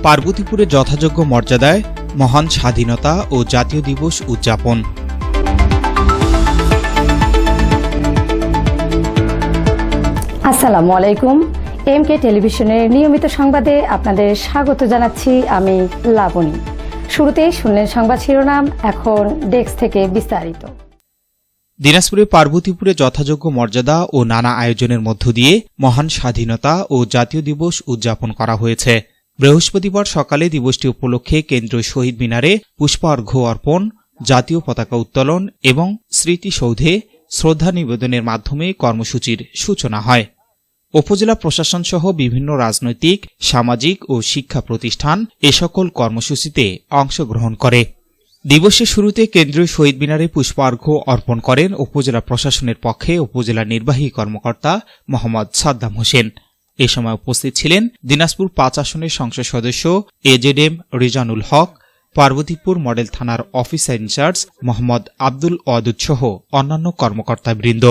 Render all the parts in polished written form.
পার্বতীপুরে যথাযোগ্য মর্যাদায় মহান স্বাধীনতা ও জাতীয় দিবস উদযাপন। আসসালামু আলাইকুম। এমকে টেলিভিশনের নিয়মিত সংবাদে আপনাদের স্বাগত জানাচ্ছি আমি লাবণী। শুরুতেই শুনলেন সংবাদ শিরোনাম, এখন ডেস্ক থেকে বিস্তারিত। দিনাজপুরে পার্বতীপুরে যথাযোগ্য মর্যাদা ও নানা আয়োজনের মধ্য দিয়ে মহান স্বাধীনতা ও জাতীয় দিবস উদযাপন করা হয়েছে। বৃহস্পতিবার সকালে দিবসটি উপলক্ষে কেন্দ্রীয় শহীদ মিনারে পুষ্পার্ঘ্য অর্পণ, জাতীয় পতাকা উত্তোলন এবং স্মৃতিসৌধে শ্রদ্ধা নিবেদনের মাধ্যমে কর্মসূচির সূচনা হয়। উপজেলা প্রশাসন সহ বিভিন্ন রাজনৈতিক, সামাজিক ও শিক্ষা প্রতিষ্ঠান এ সকল কর্মসূচিতে অংশগ্রহণ করে। দিবসের শুরুতে কেন্দ্রীয় শহীদ মিনারে পুষ্পার্ঘ্য অর্পণ করেন উপজেলা প্রশাসনের পক্ষে উপজেলা নির্বাহী কর্মকর্তা মোহাম্মদ সাদ্দাম হোসেন। এ সময় উপস্থিত ছিলেন দিনাজপুর ৫ আসনের সংসদ সদস্য এজেডএম রিজানুল হক, পার্বতীপুর মডেল থানার অফিসার ইনচার্জ মোহাম্মদ আব্দুল ওয়াদুদ সহ অন্যান্য কর্মকর্তাবৃন্দ।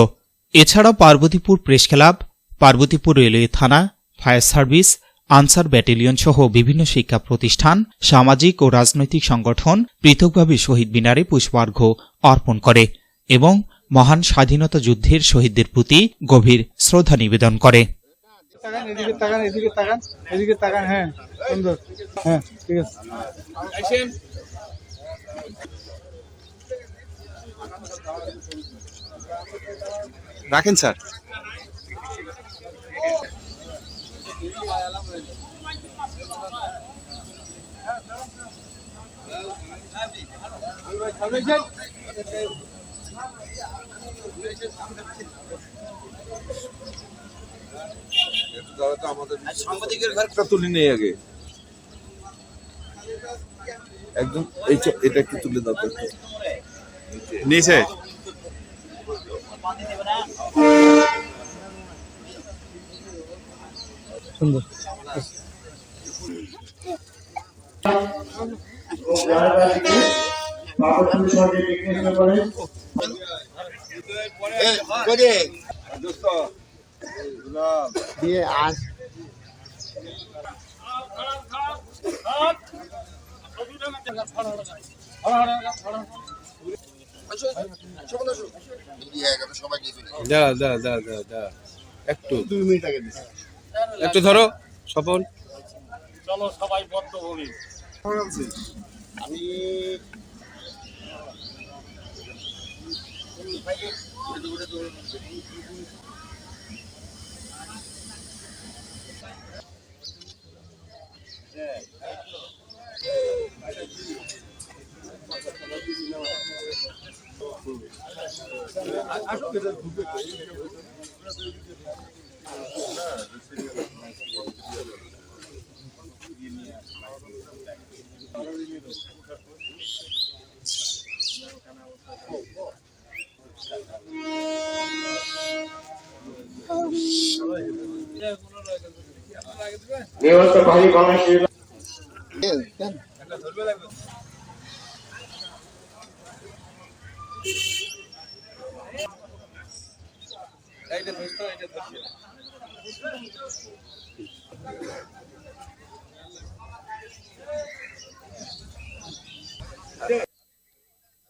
এছাড়াও Parbatipur press club, Parbatipur railway থানা, ফায়ার সার্ভিস, আনসার ব্যাটালিয়ন সহ বিভিন্ন শিক্ষা প্রতিষ্ঠান, সামাজিক ও রাজনৈতিক সংগঠন পৃথকভাবে শহীদ মিনারে পুষ্পার্ঘ্য অর্পণ করে এবং মহান স্বাধীনতা যুদ্ধের শহীদদের প্রতি গভীর শ্রদ্ধা নিবেদন করে। রাখেন স্যার। সাংবাদিকের ঘরটা তুলে নেই আগে একদম এটা একটু তুলে দাও নিচে। সুন্দর। দিয়ে আজ একটু 2 মিনিট আগে একটু ধরো স্বপন। চলো সবাই বদ্ধভূমি। আমি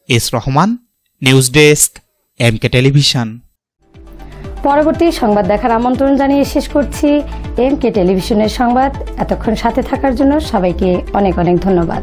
S Rahman, news desk, MK television. পরবর্তী সংবাদ দেখার আমন্ত্রণ জানিয়ে শেষ করছি এমকে টেলিভিশনের সংবাদ। এতক্ষণ সাথে থাকার জন্য সবাইকে অনেক অনেক ধন্যবাদ।